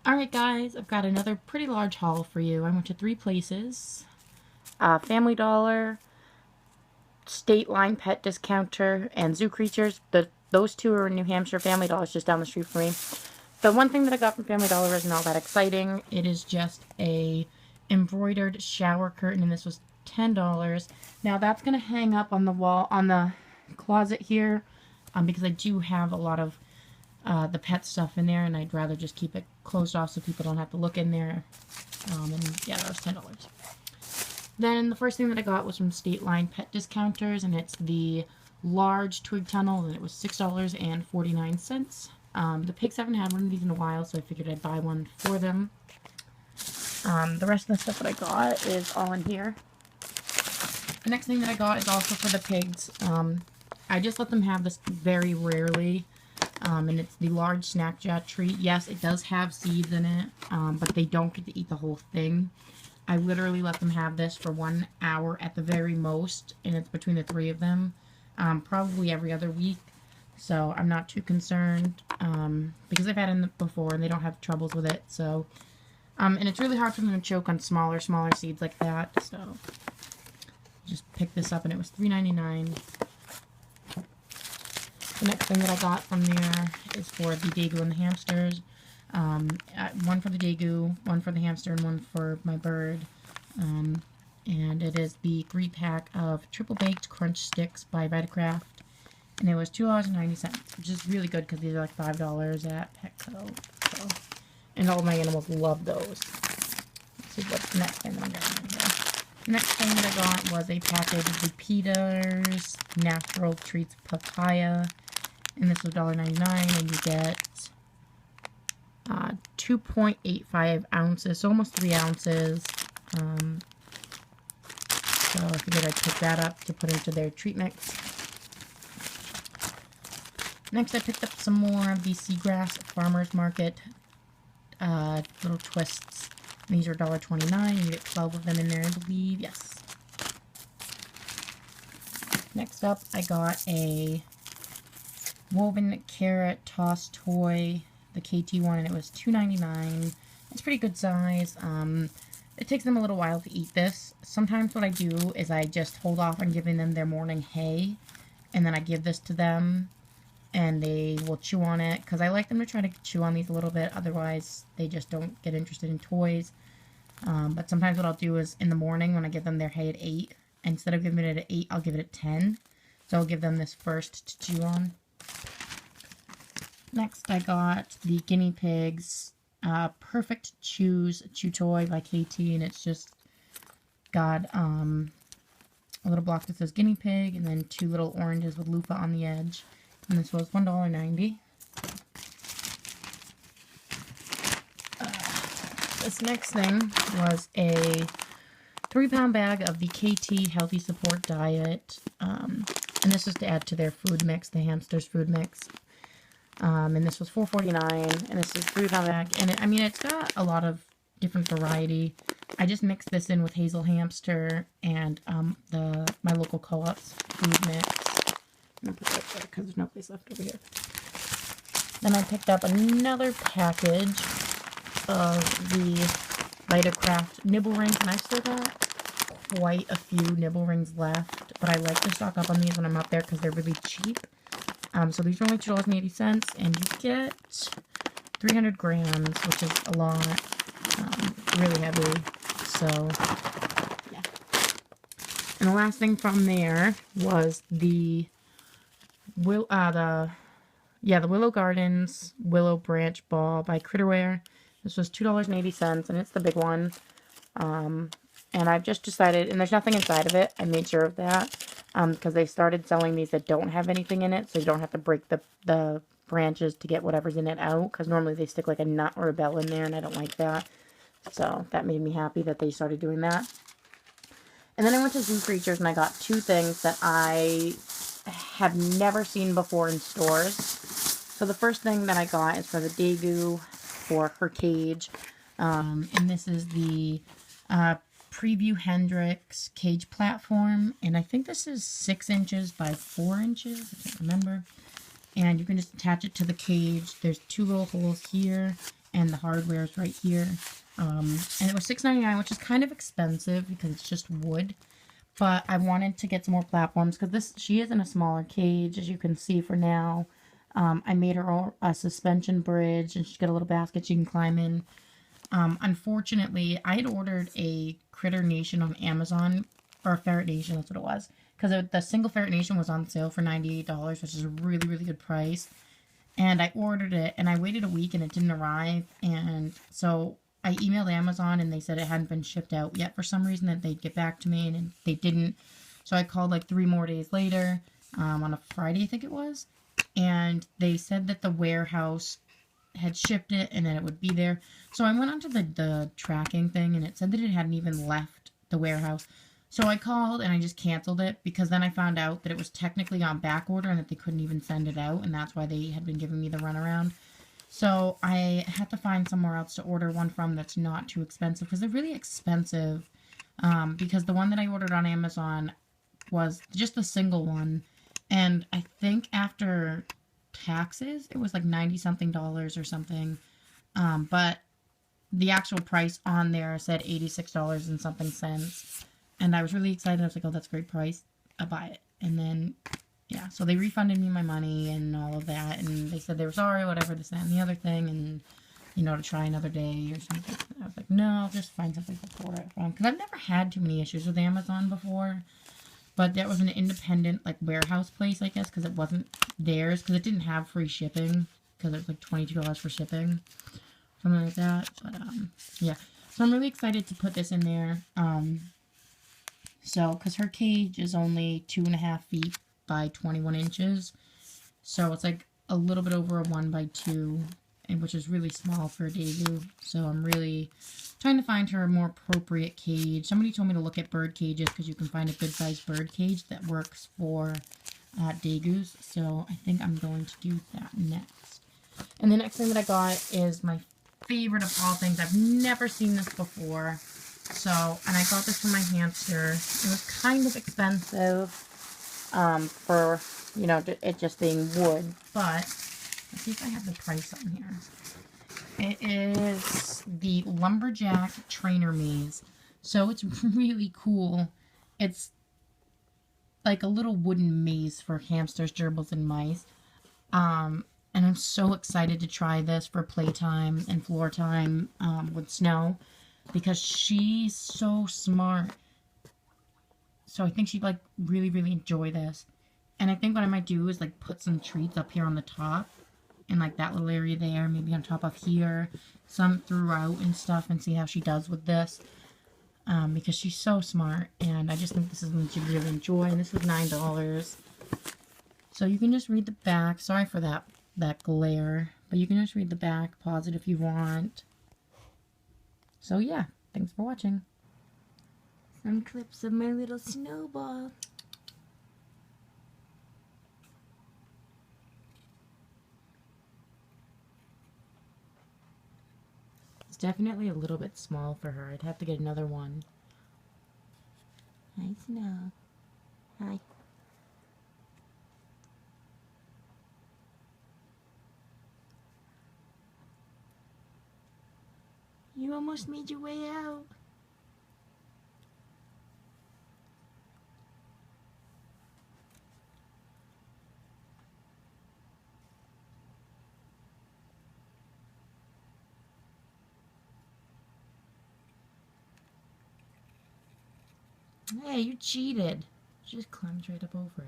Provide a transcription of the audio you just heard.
Alright guys, I've got another pretty large haul for you. I went to three places. Family Dollar, State Line Pet Discounter, and Zoo Creatures. Those two are in New Hampshire. Family Dollar is just down the street from me. The one thing that I got from Family Dollar isn't all that exciting. It is just a embroidered shower curtain, and this was $10. Now that's going to hang up on the wall, on the closet here, because I do have a lot of the pet stuff in there, and I'd rather just keep it closed off so people don't have to look in there. And yeah, that was $10. Then the first thing that I got was from State Line Pet Discounters, and it's the large twig tunnel, and it was $6.49. The pigs haven't had one of these in a while, so I figured I'd buy one for them. The rest of the stuff that I got is all in here. The next thing that I got is also for the pigs. I just let them have this very rarely. And it's the large Snack Jack treat. Yes, it does have seeds in it, but they don't get to eat the whole thing. I literally let them have this for 1 hour at the very most, and it's between the three of them, probably every other week. So I'm not too concerned, because I've had them before and they don't have troubles with it. So, and it's really hard for them to choke on smaller seeds like that. So just picked this up, and it was $3.99. The next thing that I got from there is for the Daegu and the hamsters. One for the Daegu, one for the hamster, and one for my bird. And it is the 3-pack of Triple Baked Crunch Sticks by Vitakraft. And it was $2.90, which is really good because these are like $5 at Petco. So, and all of my animals love those. Let's see what's the next thing that I'm getting here. The next thing that I got was a package of the Peters Natural Treats Papaya. And this was $1.99, and you get 2.85 ounces, so almost 3 ounces. So I figured I'd pick that up to put into their treat mix. Next, I picked up some more of the Seagrass Farmers Market little twists. And these are $1.29. You get 12 of them in there, I believe. Yes. Next up, I got a woven carrot toss toy, the KT one, and it was $2.99. It's pretty good size. It takes them a little while to eat this. Sometimes what I do is I just hold off on giving them their morning hay, and then I give this to them, and they will chew on it, because I like them to try to chew on these a little bit, otherwise they just don't get interested in toys. But sometimes what I'll do is in the morning when I give them their hay at 8, instead of giving it at 8, I'll give it at 10. So I'll give them this first to chew on. Next, I got the Guinea Pigs Perfect Chew Toy by KT, and it's just got a little block that says Guinea Pig, and then 2 little oranges with loofah on the edge. And this was $1.90. This next thing was a 3-pound bag of the KT Healthy Support Diet, and this is to add to their food mix, the hamster's food mix. And this was $4.49, and this is a 3-pound bag, and it's got a lot of different variety. I just mixed this in with Hazel Hamster and my local co-op's food mix. I'm gonna put that there because there's no place left over here. Then I picked up another package of the Vitakraft nibble rings, and I've still got quite a few nibble rings left, but I like to stock up on these when I'm up there because they're really cheap. So these are only $2.80, and you get 300 grams, which is a lot, really heavy, so, yeah. And the last thing from there was the Willow Gardens Willow Branch Ball by Critterware. This was $2.80, and it's the big one. And I've just decided, and there's nothing inside of it, I made sure of that, because they started selling these that don't have anything in it, so you don't have to break the branches to get whatever's in it out, because normally they stick like a nut or a bell in there, and I don't like that. So that made me happy that they started doing that. And then I went to Zoo Creatures, and I got 2 things that I have never seen before in stores. So the first thing that I got is for the Daegu for her cage, and this is the Preview Hendrix cage platform, and I think this is 6 inches by 4 inches, I can't remember, and you can just attach it to the cage. There's 2 little holes here, and the hardware is right here. And it was $6.99, which is kind of expensive because it's just wood. But I wanted to get some more platforms because she is in a smaller cage, as you can see for now. I made her a suspension bridge, and she's got a little basket she can climb in. Unfortunately, I had ordered a Critter Nation on Amazon, or a Ferret Nation, that's what it was. Because the single Ferret Nation was on sale for $98, which is a really, really good price. And I ordered it, and I waited a week, and it didn't arrive. And so I emailed Amazon, and they said it hadn't been shipped out yet for some reason, that they'd get back to me, and they didn't. So I called like 3 more days later, on a Friday, I think it was. And they said that the warehouse had shipped it and that it would be there. So I went onto the tracking thing, and it said that it hadn't even left the warehouse. So I called and I just canceled it, because then I found out that it was technically on back order and that they couldn't even send it out, and that's why they had been giving me the runaround. So I had to find somewhere else to order one from that's not too expensive, because they're really expensive. Because the one that I ordered on Amazon was just a single one, and I think after taxes it was like 90 something dollars or something. But the actual price on there said $86 and something cents. And I was really excited. I was like, oh, that's a great price. I'll buy it. And then, yeah, so they refunded me my money and all of that. And they said they were sorry, whatever, this, that, and the other thing. And, you know, to try another day or something. I was like, no, I'll just find something to order it from. Because I've never had too many issues with Amazon before. But that was an independent, like, warehouse place, I guess, because it wasn't theirs. Because it didn't have free shipping. Because it was like $22 for shipping. Something like that. But, yeah. So I'm really excited to put this in there. So, because her cage is only 2.5 feet by 21 inches. So, it's like a little bit over a 1 by 2, and which is really small for a Daegu. So, I'm really trying to find her a more appropriate cage. Somebody told me to look at bird cages, because you can find a good-sized bird cage that works for Daegus. So, I think I'm going to do that next. And the next thing that I got is my favorite of all things. I've never seen this before. So, and I got this for my hamster. It was kind of expensive for, you know, it just being wood. But, let's see if I have the price on here. It is the Lumberjack Trainer Maze. So, it's really cool. It's like a little wooden maze for hamsters, gerbils, and mice. And I'm so excited to try this for playtime and floor time with Snow. Because she's so smart. So I think she'd, like, really, really enjoy this. And I think what I might do is, like, put some treats up here on the top. In, like, that little area there. Maybe on top of here. Some throughout and stuff. And see how she does with this. Because she's so smart. And I just think this is something she'd really enjoy. And this was $9. So you can just read the back. Sorry for that glare. But you can just read the back. Pause it if you want. So yeah, thanks for watching. Some clips of my little snowball. It's definitely a little bit small for her. I'd have to get another one. Hi, Snow. Hi. You almost made your way out. Hey, you cheated. She just climbed right up over it.